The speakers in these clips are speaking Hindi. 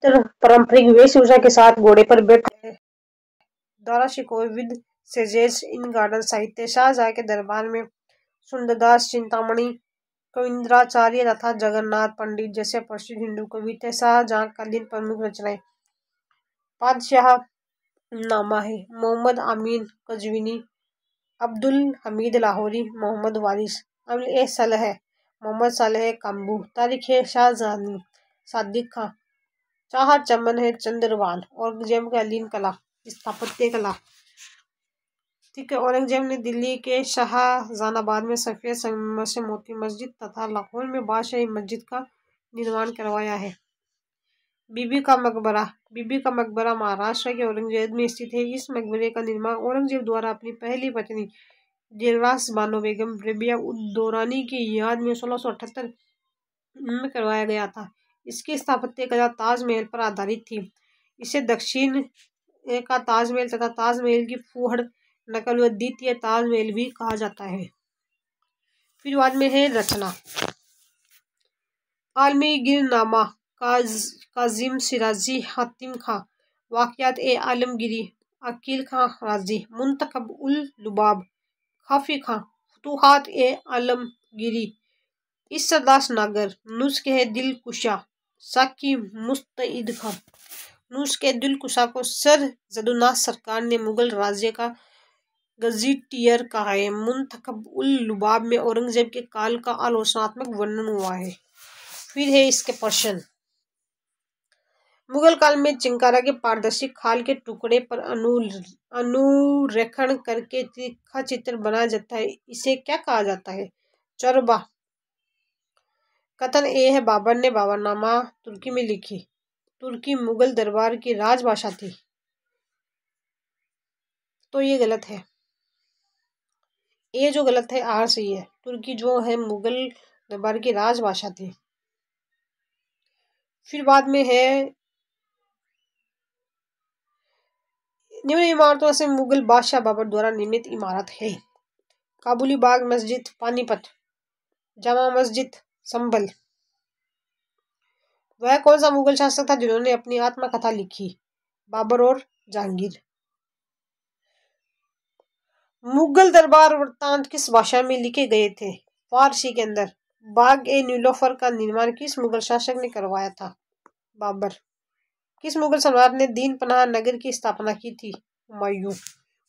चित्र पारंपरिक वेशभूषा के साथ घोड़े पर बैठे द्वारा शिकोविद सेजेस इन गार्डन साहित्य। शाहजहां के दरबार में सुंदरदास, चिंतामणि, कविंद्राचार्य तथा जगन्नाथ पंडित जैसे प्रसिद्ध हिंदू कवि थे। शाहजहां कालीन प्रमुख रचनाएं बादशाह नामा है, मोहम्मद अमीन कजवीनी, अब्दुल हमीद लाहौरी, मोहम्मद वारिस, अमल सलह, मोहम्मद सालेह काम्बू, तारीख शाहजहानी, सादिक खां, चाहर चमन है, चंद्रवाल, औरंगजेब का अलीन कला, स्थापत्य कला। ठीक है, औरंगजेब ने दिल्ली के शाहजहानाबाद में सफेद संगमरमर से मोती मस्जिद तथा लाहौर में बादशाही मस्जिद का निर्माण करवाया है। बीबी का मकबरा। बीबी का मकबरा महाराष्ट्र के औरंगजेब में स्थित है। इस मकबरे का निर्माण औरंगजेब द्वारा अपनी पहली पत्नी दिलरास बानो बेगम रबिया उद दौरानी की याद में 1678 में करवाया गया था। इसकी स्थापत्य कला ताजमहल पर आधारित थी। इसे दक्षिण का ताजमहल तथा ताजमहल की फूहड़ नकल व द्वितीय ताजमहल भी कहा जाता है। फिर बाद में है रचना आलमगीरनामा, काजिम सिराजी, हातिम खां, वाक़ियात ए आलमगीरी, अकील खां राजी, मुंतखब उल लुबाब, खाफी खां, फुतूहात ए आलमगीरी, इस्सरदास नागर, नुस्खे दिल कुशा, साकी मुस्तईद खां। नुस्खे दिल कुशा को सर जदुनाथ सरकार ने मुगल राज्य का गजीटियर कहा है। मुंतखब उल लुबाब में औरंगजेब के काल का आलोचनात्मक वर्णन हुआ है। फिर है इसके प्रश्न। मुगल काल में चिंकारा के पारदर्शी खाल के टुकड़े पर अनुरेखण करके तीखा चित्र बनाया जाता है, इसे क्या कहा जाता है? चोरबा। कथन ए है बाबर ने बाबरनामा तुर्की में लिखी। तुर्की मुगल दरबार की राजभाषा थी, तो ये गलत है। ये जो गलत है आर सही है। तुर्की जो है मुगल दरबार की राजभाषा थी। फिर बाद में है निम्न इमारतों से मुगल बादशाह बाबर द्वारा निर्मित इमारत है। काबुली बाग मस्जिद पानीपत, जामा मस्जिद संभल। वह कौन सा मुगल शासक था जिन्होंने अपनी आत्मकथा लिखी? बाबर और जहांगीर। मुगल दरबार वृत्तांत किस भाषा में लिखे गए थे? फारसी के अंदर। बाग ए नीलोफर का निर्माण किस मुगल शासक ने करवाया था? बाबर। किस मुगल सम्राट ने दीन पनाह नगर की स्थापना की थी? हुमायूं।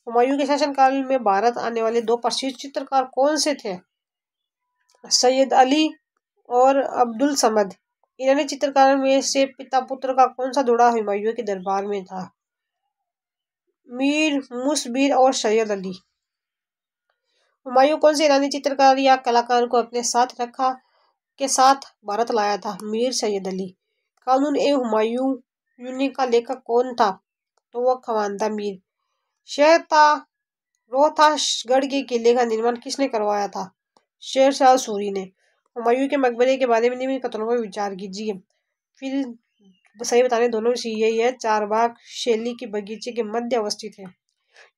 हुमायूं के शासनकाल में भारत आने वाले दो प्रसिद्ध चित्रकार कौन से थे? सैयद अली और अब्दुल समद। इन्होंने चित्रकारों में से पिता पुत्र का कौन सा जोड़ा हुमायूं के दरबार में था? मीर मुसबिर और सैयद अली। हुमायूं कौन से ईरानी चित्रकार या कलाकार को अपने साथ रखा के साथ भारत लाया था? मीर सैयद अली। कानून ए हुमायूं का लेखक कौन था? तो वह खवानदा मीर। रोहतासगढ़ के किले का निर्माण किसने करवाया था? शेरशाह सूरी ने। हुमायूं के मकबरे के बारे में निम्न कथनों पर विचार कीजिए। फिर सही बताने दोनों यही है। चारबाग शैली के बगीचे के मध्य अवस्थित है।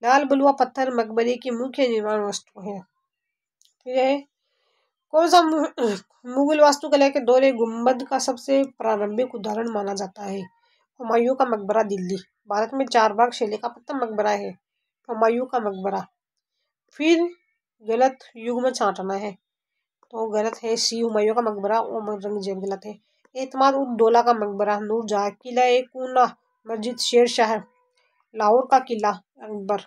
लाल बलुआ पत्थर मकबरे की मुख्य निर्माण वस्तु है। फिर है कौन सा मुगल वास्तुकला के दौरे गुम्बद का सबसे प्रारंभिक उदाहरण माना जाता है? हुमायूं का मकबरा दिल्ली। भारत में चारबाग शैली का प्रथम मकबरा है हुमायूं का मकबरा। फिर गलत युग्म छांटना है, तो गलत है सी हुमायूं का मकबरा औरंगजेब गलत है। एतमाद उद दौला का मकबरा नूरजहां, किला ए कूना मस्जिद शेरशाह, लाहौर का किला अकबर।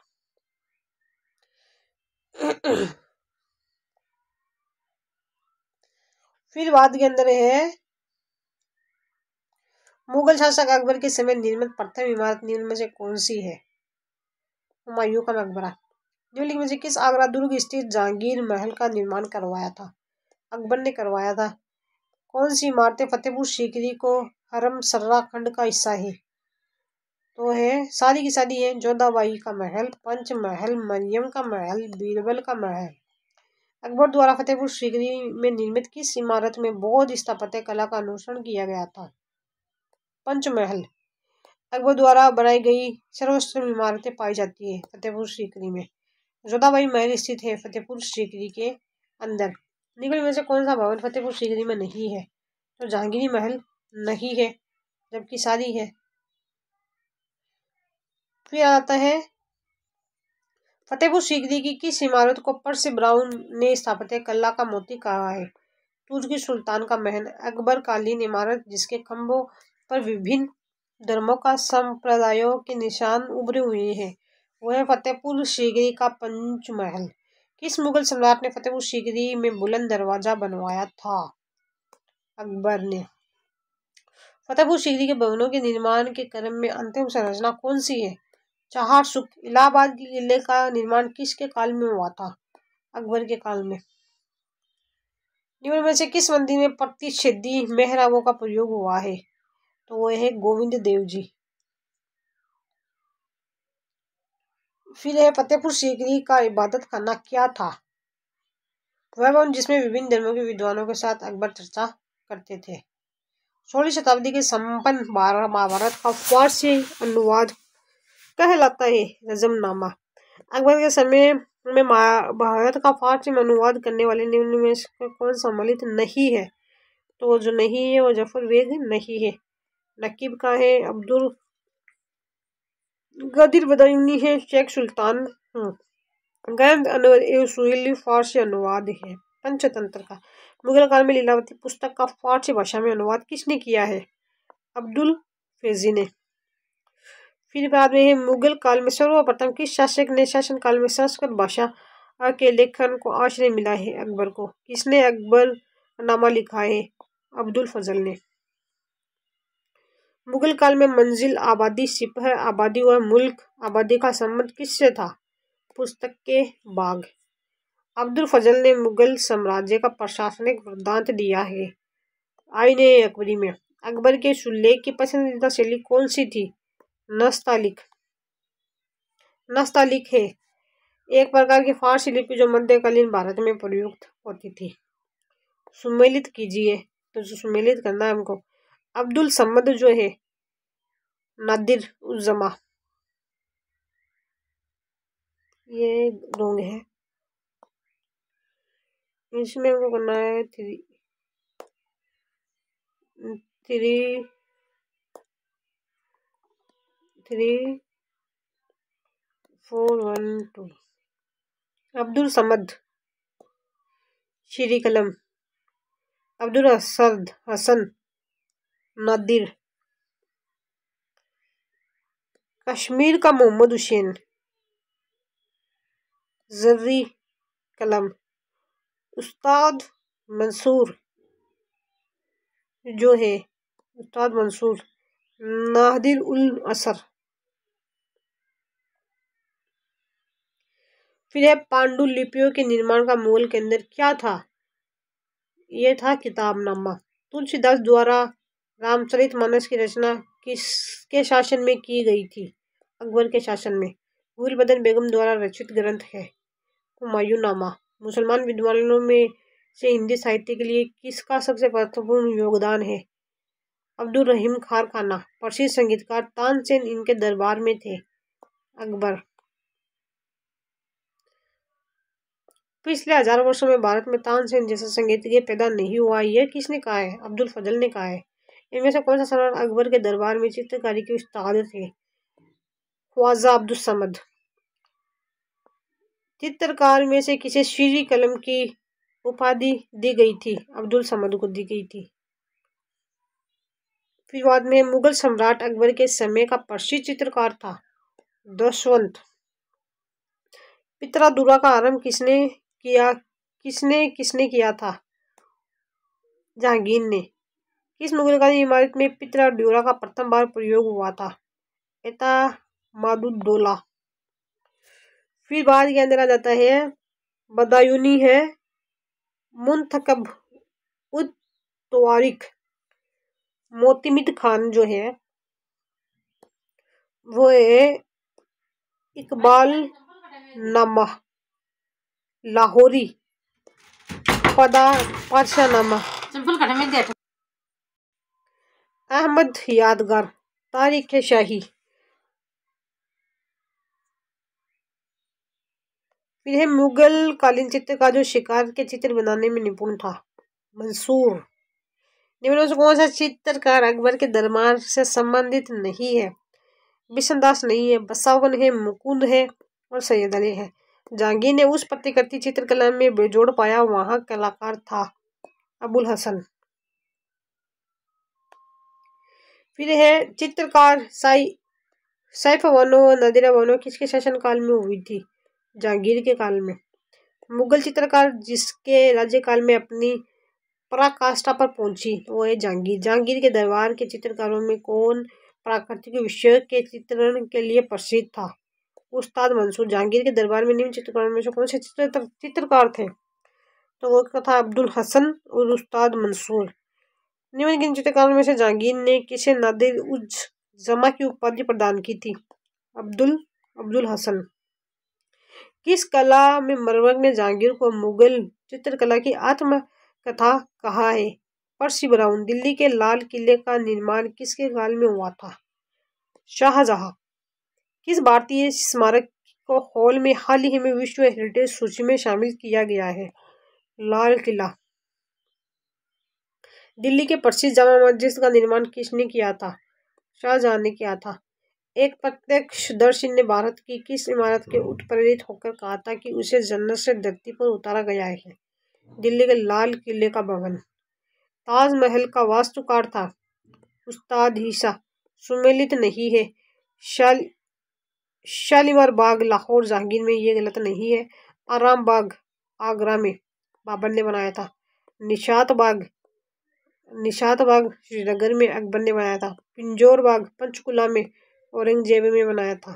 फिर बाद के अंदर है मुगल शासक अकबर के समय निर्मित प्रथम इमारत निम्न में से कौन सी है? हुमायूं का मकबरा। निम्नलिखित में से किस आगरा दुर्ग स्थित जहांगीर महल का निर्माण करवाया था? अकबर ने करवाया था। कौन सी इमारतें फतेहपुर सीकरी को हरम सर्रा खंड का हिस्सा है? तो है सारी की सारी है। जोधाबाई का महल, पंच महल, मरियम का महल, बीरबल का महल। अकबर द्वारा फतेहपुर सीकरी में निर्मित किस इमारत में बौद्ध स्थापत्य कला का अनुसरण किया गया था? पंचमहल। अकबर द्वारा बनाई गई सर्वोत्तम इमारतें पाई जाती है फतेहपुर सीकरी में। जोधाबाई महल स्थित है फतेहपुर सीकरी के अंदर। निम्न में से कौन सा भवन फतेहपुर सीकरी में नहीं है? तो जहांगीरी महल नहीं है। जबकि सारी है। फिर आता है फतेहपुर सीकरी की किस इमारत को पर्सी ब्राउन ने स्थापत्य कला का मोती कहा है? तुर्की सुल्तान का महल, अकबर कालीन इमारत जिसके खंभों पर विभिन्न धर्मों का संप्रदायों के निशान उभरे हुए हैं, वह फतेहपुर सीकरी का पंचमहल। किस मुगल सम्राट ने फतेहपुर सीकरी में बुलंद दरवाजा बनवाया था? अकबर ने। फतेहपुर सीकरी के भवनों के निर्माण के क्रम में अंतिम संरचना कौन सी है? चार सुख। इलाहाबाद के किले का निर्माण किसके काल में हुआ था? अकबर के काल में। निम्न में से किस मंदिर में प्रतिच्छेदी मेहराबों का प्रयोग हुआ है? तो वह है गोविंद देव जी। फिर है फतेहपुर सीकरी का इबादत खाना क्या था? वह भवन जिसमें विभिन्न धर्मों के विद्वानों के साथ अकबर चर्चा करते थे। 16वीं शताब्दी के संपन्न महाभारत का फारसी अनुवाद कहलाता है रजमनामा। अकबर के समय में महाभारत का फारसी में अनुवाद करने वाले निम्न में से कौन सम्मिलित नहीं है? तो जो नहीं है वो जफर बेग नहीं है। नकीब का है अब्दुल गदीर बदायूनी है शेख सुल्तान। ग्रंथ अनवर एवं सुहेली फारसी अनुवाद है। पंचतंत्र का मुगल काल में लीलावती पुस्तक का फारसी भाषा में अनुवाद किसने किया है? अब्दुल फैजी ने। फिर बाद में है मुगल काल में सर्वप्रथम किस शासक ने शासन काल में संस्कृत भाषा के लेखन को आश्रय मिला है? अकबर को। किसने अकबर नामा लिखा है? अब्दुल फजल ने। मुगल काल में मंजिल आबादी, सिपह आबादी व मुल्क आबादी का संबंध किससे था? पुस्तक के बाग। अब्दुल फजल ने मुगल साम्राज्य का प्रशासनिक वृत्तांत दिया है आईने अकबरी में। अकबर के सुल्लेख की पसंदीदा शैली कौन सी थी? नस्तालिक। नस्तालिक है एक प्रकार की फारसी लिपि जो मध्यकालीन भारत में प्रयुक्त होती थी। सुमेलित कीजिए, तो जो सुमेलित करना है हमको। अब्दुल समद जो है नादिर उज़्ज़मा, ये रोंग है, इसमें हमको करना है 3-4-1-2। अब्दुल समद, श्री कलम, अब्दुल हसन नादिर। कश्मीर का मोहम्मद हुसैन, जर्री कलम। उस्ताद मंसूर जो है उस्ताद मंसूर नादिर उल असर। फिर है पांडुलिपियों के निर्माण का मूल केंद्र क्या था? यह था किताबनामा। तुलसीदास द्वारा रामचरितमानस की रचना किसके शासन में की गई थी? अकबर के शासन में। गुलबदन बेगम द्वारा रचित ग्रंथ है हुमायूंनामा। मुसलमान विद्वानों में से हिंदी साहित्य के लिए किसका सबसे महत्वपूर्ण योगदान है? अब्दुल रहीम खारखाना। प्रसिद्ध संगीतकार तानसेन इनके दरबार में थे। अकबर। पिछले 1000 वर्षों में भारत में तानसेन जैसा संगीतज्ञ पैदा नहीं हुआ, यह किसने कहा है? अब्दुल फजल ने कहा है। इनमें से कौन सा सम्राट अकबर के दरबार में चित्रकारी के उस्ताद थे? ख्वाजा अब्दुल समद। चित्रकार में से किसे श्री कलम की उपाधि दी गई थी? अब्दुल समद को दी गई थी। फिर बाद में मुगल सम्राट अकबर के समय का प्रसिद्ध चित्रकार था दशवंत। पित्रादुरा का आरंभ किसने किया था? जहांगीर ने। किस मुगलकालीन इमारत में पित्रादुरा का प्रथम बार प्रयोग हुआ था? एतमादुद्दौला। फिर बाद के अंदर आ जाता है बदायूनी है मुंतखब उद तवारिख। मोतिमिद खान जो है वो है इकबाल नामा लाहौरी पादशाहनामा। अहमद यादगार तारीख शाही। फिर है मुगल कालीन चित्रकार जो शिकार के चित्र बनाने में निपुण था? मंसूर। निम्नों से कौन सा चित्रकार अकबर के दरबार से संबंधित नहीं है? बिशनदास नहीं है, बसावन है, मुकुंद है और सैयद अली है। जहांगीर ने उस प्रतिकृति चित्रकला में बेजोड़ पाया वहां कलाकार था अबुल हसन। फिर है चित्रकार सैफ बानो व नादिरा बानो किसके शासनकाल में हुई थी? जहांगीर के काल में। मुगल चित्रकार जिसके राज्यकाल में अपनी पराकाष्ठा पर पहुंची वो है जहांगीर। जहांगीर के दरबार के चित्रकारों में कौन प्राकृतिक विषय के चित्रण के लिए प्रसिद्ध था? उस्ताद मंसूर। जहांगीर के दरबार में निम्न चित्रकारों में से कौन से चित्रकार थे? तो वो था अब्दुल हसन और उस्ताद मंसूर। निम्नलिखित चित्रकारों में से जहांगीर ने किसे नादिर उज जमा की उपाधि प्रदान की थी? अब्दुल हसन। किस कला में मरवक ने जहांगीर को मुगल चित्रकला की आत्मकथा कहा है? पर्सी ब्राउन। दिल्ली के लाल किले का निर्माण किसके काल में हुआ था? शाहजहां। किस भारतीय स्मारक को हाल ही में विश्व हेरिटेज सूची में शामिल किया गया है? लाल किला। दिल्ली के प्रसिद्ध जामा मस्जिद का निर्माण किसने किया था? शाहजहां ने किया था। एक प्रत्यक्षदर्शी ने भारत की किस इमारत के उत्प्रेरित होकर कहा था कि उसे जन्नत से धरती पर उतारा गया है? दिल्ली के लाल किले का भवन। ताजमहल का वास्तुकार था उस्ताद ईसा। सुमेलित नहीं है। शालीमार बाग लाहौर जहांगीर में, ये गलत नहीं है। आराम बाग आगरा में बाबर ने बनाया था। निशात बाग श्रीनगर में अकबर ने बनाया था। पिंजौर बाग पंचकुला में औरंगजेब ने बनाया था।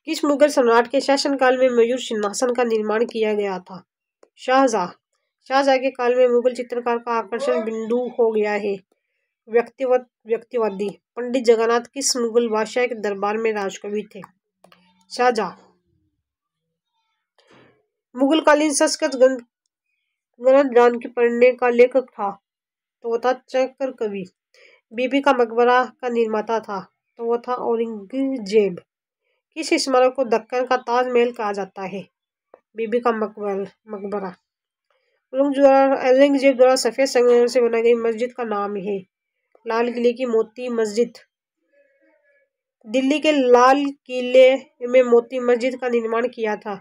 किस मुगल सम्राट के शासनकाल में मयूर सिंहासन का निर्माण किया गया था? शाहजहां के काल में मुगल चित्रकार का आकर्षण बिंदु हो गया है व्यक्तिवादी। पंडित जगन्नाथ किस मुगल बादशाह के दरबार में राजकवि थे? शाहजहां। मुगल कालीन संस्कृत ग्रंथ ज्ञान की पढ़ने का लेखक था तो वो था चक्र कवि। बीबी का मकबरा का निर्माता था तो वो था औरंगजेब। किस स्मारक को दक्कन का ताजमहल कहा जाता है? बीबी का मकबरा। औरंगजेब द्वारा सफेद संगमरमर से बनाई गई मस्जिद का नाम है लाल किले की मोती मस्जिद। दिल्ली के लाल किले में मोती मस्जिद का निर्माण किया था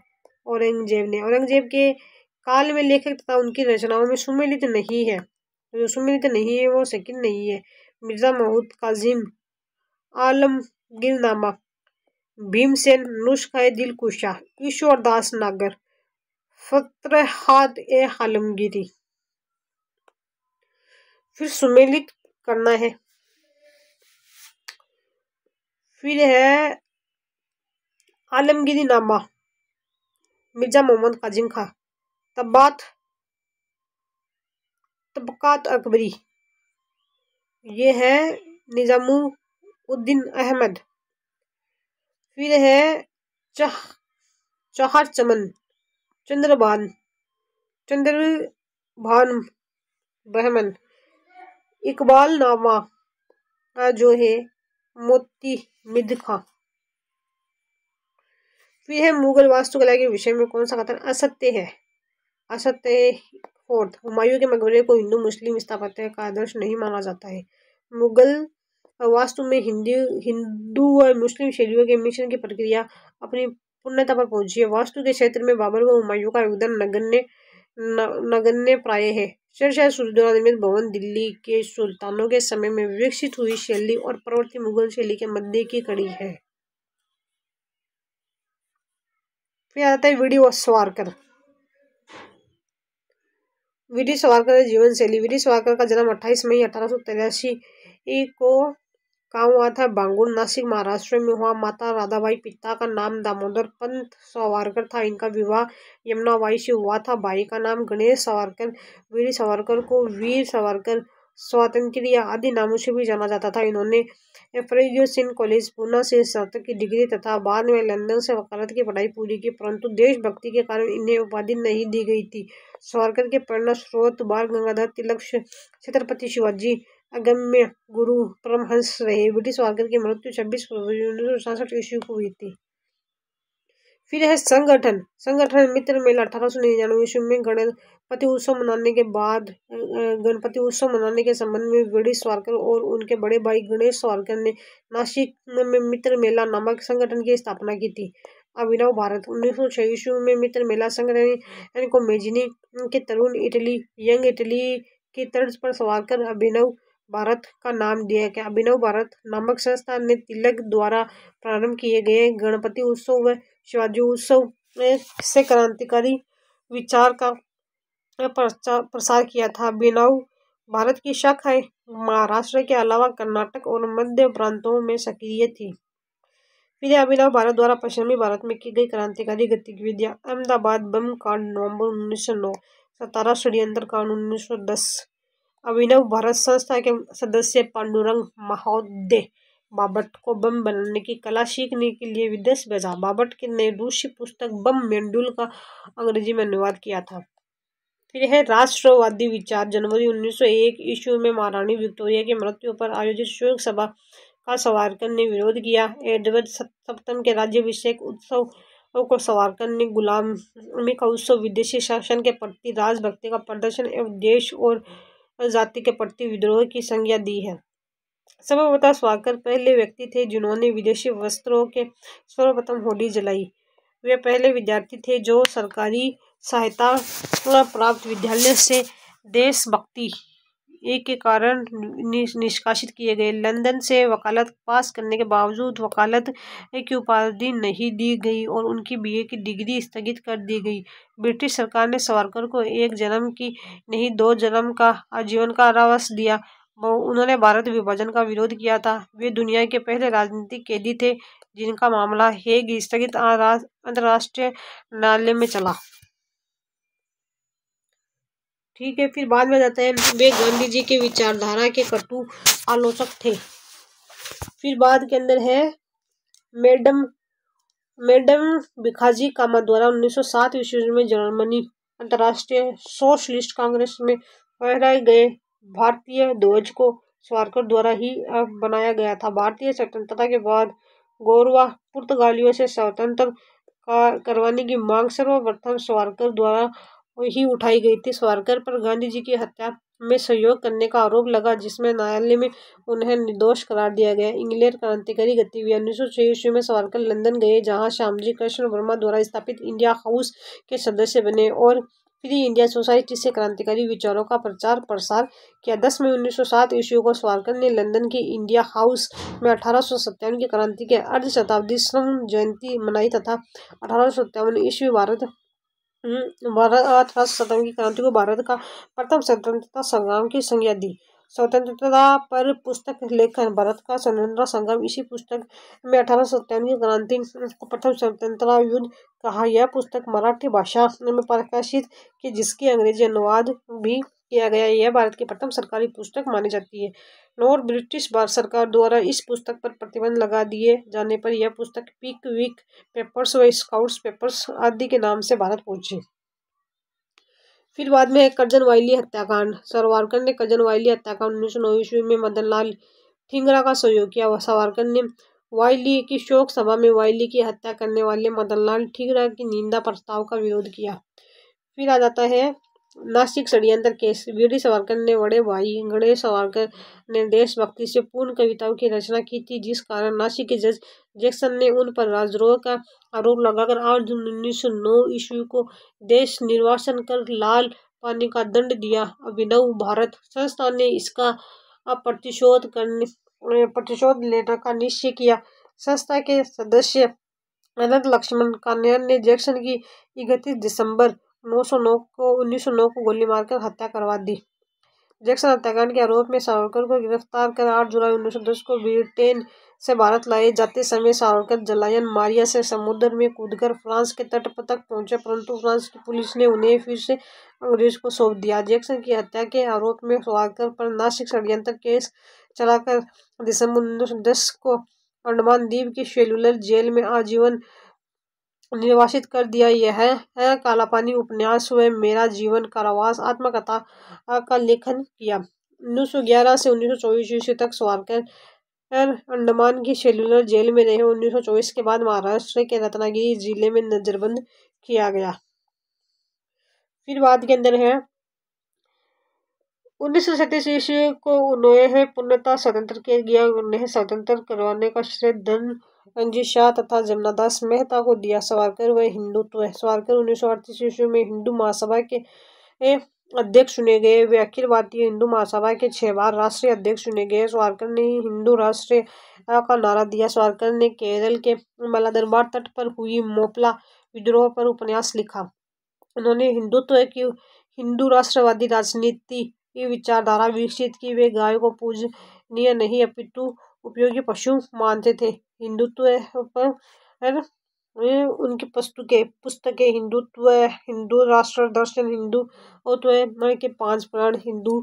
औरंगजेब ने। औरंगजेब के काल में लेखक तथा उनकी रचनाओं में सुमेलित नहीं है, जो सुमेलित नहीं है वो सेकंड नहीं है। मिर्जा महमूद काजिम, आलमगीरनामा, भीमसेन, नुस्खा दिल कुशा, ईश्वर दास नागर, फतरहाद ए आलमगीरी। फिर सुमेलित करना है। फिर है आलमगीरी नामा मिर्जा मोहम्मद काजिम खां। तबकात अकबरी ये है निजामुद्दीन अहमद। फिर है चहार चमन चंद्रभान बहमन। इकबाल नामा जो है मोती मिद खां। फिर है मुगल वास्तुकला के विषय में कौन सा कथन असत्य है? फोर्थ, हुमायूं के मकबरे को हिंदू मुस्लिम स्थापत्य का आदर्श नहीं माना जाता है। मुगल वास्तु में हिंदू व मुस्लिम शैलियों के मिश्रण की प्रक्रिया अपनी पूर्णता पर पहुंची है। वास्तु के क्षेत्र में बाबर व हुमायूं का योगदान नगण्य प्राय है। शेरशाह सूरी द्वारा निर्मित भवन दिल्ली के सुल्तानों के समय में विकसित हुई शैली और प्रवर्ती मुगल शैली के मध्य की कड़ी है। फिर आता है वीडी सावरकर। वीडी सावरकर जीवन शैली। वीडी सावरकर का जन्म 28 मई 1883 को कहाँ हुआ था? बांगुर, नासिक, महाराष्ट्र में हुआ। माता राधाबाई, पिता का नाम दामोदर पंत सावरकर था। इनका विवाह यमुनाबाई से हुआ था। भाई का नाम गणेश सावरकर। वीर सावरकर को वीर सावरकर, स्वातंत्र्य आदि नामों से भी जाना जाता था। इन्होंने फर्ग्यूसन कॉलेज पूना से स्नातक की डिग्री तथा बाद में लंदन से वकालत की पढ़ाई पूरी की, परंतु देशभक्ति के कारण इन्हें उपाधि नहीं दी गई थी। सावरकर के प्रेरणा स्रोत बाल गंगाधर तिलक, छत्रपति शिवाजी, अगम्य गुरु परमहंस रहे। ब्रिटिश सावरकर की मृत्यु 26 फरवरी 1966 ईस्वी को हुई थी। फिर है संगठन मित्र मेला 1899 ईस्वी में गणपति उत्सव मनाने के संबंध में वी डी सावरकर और उनके बड़े भाई गणेश सावरकर ने नासिक में मित्र मेला नामक संगठन की स्थापना की थी। अभिनव भारत 1906 ईस्वी में मित्र मेला संगठन को मेजिनी के तरुण इटली यंग इटली की तर्ज पर सावरकर अभिनव भारत का नाम दिया गया। अभिनव भारत नामक संस्था ने तिलक द्वारा प्रारंभ किए गए गणपति उत्सव व शिवाजी उत्सव से क्रांतिकारी विचार का प्रसार किया था। अभिनव भारत की शाखाएं महाराष्ट्र के अलावा कर्नाटक और मध्य प्रांतों में सक्रिय थी। फिर अभिनव भारत द्वारा पश्चिमी भारत में की गई क्रांतिकारी गतिविधियां। अहमदाबाद बम कांड नवंबर 1909, सतारा षड्यंत्र कांड 1910। अभिनव भारत संस्था के सदस्य पांडुरंग महोदय बाबट को बम बनाने की कला सीखने के लिए विदेश भेजा। बाबट ने रूसी पुस्तक बम मेंडुल का अंग्रेजी में अनुवाद किया था। फिर है राष्ट्रवादी विचार। जनवरी 1901 ईस्वी में महारानी विक्टोरिया की मृत्यु पर आयोजित शोक सभा का सावरकर ने विरोध किया। एडवर्ड सप्तम के राज्याभिषेक उत्सव को सावरकर ने गुलामी का उत्सव, विदेशी शासन के प्रति राजभक्ति का प्रदर्शन एवं देश और जाति के प्रति विद्रोह की संज्ञा दी है। संभवतः सावरकर पहले व्यक्ति थे जिन्होंने विदेशी वस्त्रों के सर्वप्रथम होली जलाई। वे पहले विद्यार्थी थे जो सरकारी सहायता प्राप्त विद्यालय से देशभक्ति के कारण निष्कासित किए गए। लंदन से वकालत पास करने के बावजूद वकालत की उपाधि नहीं दी गई और उनकी बीए की डिग्री स्थगित कर दी गई। ब्रिटिश सरकार ने सावरकर को एक जन्म की नहीं 2 जन्म का आजीवन कारावास दिया। उन्होंने भारत विभाजन का विरोध किया था। वे दुनिया के पहले राजनीतिक कैदी थे जिनका मामला हेग स्थगित अंतर्राष्ट्रीय न्यायालय में चला। ठीक है, फिर बाद में जाते हैं। वे गांधी जी के विचारधारा के कटु आलोचक थे। फिर बाद के अंदर है मैडम भिखाजी कामा द्वारा 1907 ईस्वी में जर्मनी अंतर्राष्ट्रीय सोशलिस्ट कांग्रेस में फहराए गए भारतीय ध्वज को सावरकर द्वारा ही बनाया गया था। भारतीय स्वतंत्रता के बाद गोरवा पुर्तगालियों से स्वतंत्र करवाने की मांग सर्वप्रथम सावरकर द्वारा ही उठाई गई थी। सावरकर पर गांधी जी की हत्या में सहयोग करने का आरोप लगा, जिसमें न्यायालय में उन्हें निर्दोष करार दिया गया। इंग्लैंड क्रांतिकारी गतिविधियां। 1906 ईस्वी में सावरकर लंदन गए, जहां श्यामजी कृष्ण वर्मा द्वारा स्थापित इंडिया हाउस के सदस्य बने और फ्री इंडिया सोसाइटी से क्रांतिकारी विचारों का प्रचार प्रसार किया। 10 मई 1907 ईस्वी को सावरकर ने लंदन के इंडिया हाउस में 1857 की क्रांति के अर्धशताब्दी स्वर्ण जयंती मनाई तथा 1857 ईस्वी 1857 की क्रांति को भारत का प्रथम स्वतंत्रता संग्राम की संज्ञा दी। स्वतंत्रता पर पुस्तक लेखन। भारत का स्वतंत्रता संग्राम। इसी पुस्तक में 1857 की क्रांति को प्रथम स्वतंत्रता युद्ध कहा। यह पुस्तक मराठी भाषा में प्रकाशित की, जिसकी अंग्रेजी अनुवाद भी किया गया। यह भारत की प्रथम सरकारी पुस्तक मानी जाती है। और ब्रिटिश भारत सरकार द्वारा इस पुस्तक पर प्रतिबंध लगा दिए जाने पर यह पुस्तक पिकविक पेपर्स व स्काउट्स पेपर्स आदि के नाम से भारत पहुंची। फिर बाद में है कर्जन वायली हत्याकांड। सावरकर ने कर्जन वायली हत्याकांड 1909 ईस्वी में मदनलाल ठिंगरा का सहयोग किया। सावरकर ने वायली की शोक सभा में वायली की हत्या करने वाले मदनलाल ठिंगरा की निंदा प्रस्ताव का विरोध किया। फिर आ जाता है नासिक षड्यंत्र केस। वी डी सावरकर ने बड़े भाई गणेश सावरकर ने देशभक्ति से पूर्ण कविताओं की रचना की थी, जिस कारण नासिक के जज जैक्सन ने उन पर राजद्रोह का आरोप लगाकर 8 जून 1909 ईस्वी को देश निर्वासन कर लाल पानी का दंड दिया। अभिनव भारत संस्था ने इसका प्रतिशोध लेने का निश्चय किया। संस्था के सदस्य अनंत लक्ष्मण कान्यान ने जैक्सन की 31 दिसंबर 1909 को गोली मारकर हत्या करवा दी। जैक्सन हत्याकांड के आरोप में सावरकर को गिरफ्तार कर 8 जुलाई 1910 को ब्रिटेन से भारत लाए जाते समय सावरकर जलायन मारिया से समुद्र में कूदकर फ्रांस के तट तक पहुंचे, परंतु फ्रांस की पुलिस ने उन्हें फिर से अंग्रेज को सौंप दिया। जैक्सन की हत्या के आरोप में सावरकर पर नासिक षड्यंत्र केस चलाकर दिसंबर 1910 को अंडमान द्वीप की सेल्युलर जेल में आजीवन निर्वासित कर दिया। यह है काला पानी उपन्यास व मेरा जीवन कारावास आत्मकथा का लेखन किया। 1911 से 1924 ईस्वी तक सावरकर अंडमान की सेल्युलर जेल में रहे। 1924 के बाद महाराष्ट्र के रत्नागिरी जिले में नजरबंद किया गया। फिर बाद के अंदर है 1937 ईस्वी को उन्हें पूर्णतः स्वतंत्र किया गया। उन्हें स्वतंत्र करवाने का श्रेय धनजी शाह तथा जमनादास मेहता को दिया। सावरकर व हिंदुत्व। सावरकर 1938 ईस्वी में हिंदू महासभा के अध्यक्ष चुने गए। वे अखिल भारतीय हिंदू महासभा के 6 बार राष्ट्रीय अध्यक्ष चुने गए। सावरकर ने हिंदू राष्ट्र का नारा दिया। सावरकर ने केरल के मलादरबार तट पर हुई मोपला विद्रोह पर उपन्यास लिखा। उन्होंने हिंदुत्व की हिंदू राष्ट्रवादी राजनीति की विचारधारा विकसित की। वे गाय को पूजनीय नहीं अपितु उपयोगी पशु मानते थे। हिंदुत्व पर उनकी पुस्तकें हिंदुत्व, हिंदू राष्ट्र दर्शन, हिंदुत्व के 5 प्राण, हिंदू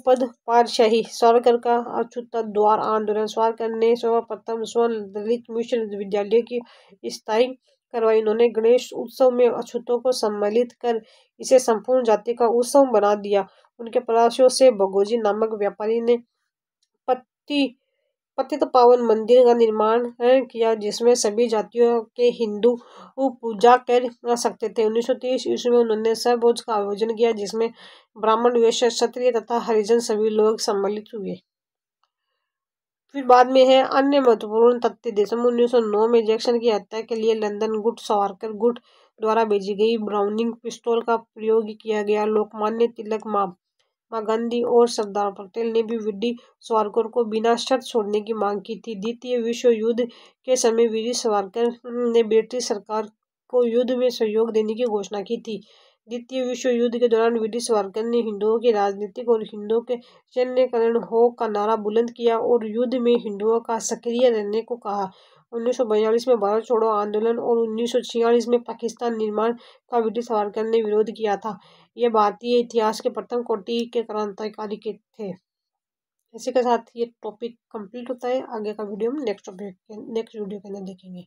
पद, पातशाही, सावरकर का अछूतद्वार आंदोलन। सावरकर ने सर्वप्रथम स्वर्ण दलित मिश्र विद्यालय की स्थायी करवाई। उन्होंने गणेश उत्सव में अछूतों को सम्मिलित कर इसे संपूर्ण जाति का उत्सव बना दिया। उनके प्रयासों से भगोजी नामक व्यापारी ने पतित पावन मंदिर का निर्माण किया, जिसमें सभी जातियों के हिंदू पूजा कर सकते थे। 1930 ईस्वी में उन्होंने सहभोज का आयोजन किया, जिसमें ब्राह्मण, वैश्य, क्षत्रिय तथा हरिजन सभी लोग सम्मिलित हुए। फिर बाद में है अन्य महत्वपूर्ण तथ्य। दिसंबर 1909 में जैक्सन की हत्या के लिए लंदन गुट सावरकर गुट द्वारा भेजी गई ब्राउनिंग पिस्तौल का प्रयोग किया गया। लोकमान्य तिलक, महात्मा गांधी और सरदार पटेल ने भी वीडी सावरकर को बिना शर्त छोड़ने की मांग की थी। द्वितीय विश्व युद्ध के समय वीडी सावरकर ने ब्रिटिश सरकार को युद्ध में सहयोग देने की घोषणा की थी। द्वितीय विश्व युद्ध के दौरान वीडी सावरकर ने हिंदुओं की राजनीतिक और हिंदुओं के सैन्यकरण हो का नारा बुलंद किया और युद्ध में हिंदुओं का सक्रिय रहने को कहा। 1942 में भारत छोड़ो आंदोलन और 1946 में पाकिस्तान निर्माण का वीडी सावरकर ने विरोध किया था। ये भारतीय इतिहास के प्रथम कोटि के क्रांतिकारी थे। इसी के साथ ये टॉपिक कंप्लीट होता है। आगे का वीडियो हम नेक्स्ट वीडियो के अंदर देखेंगे।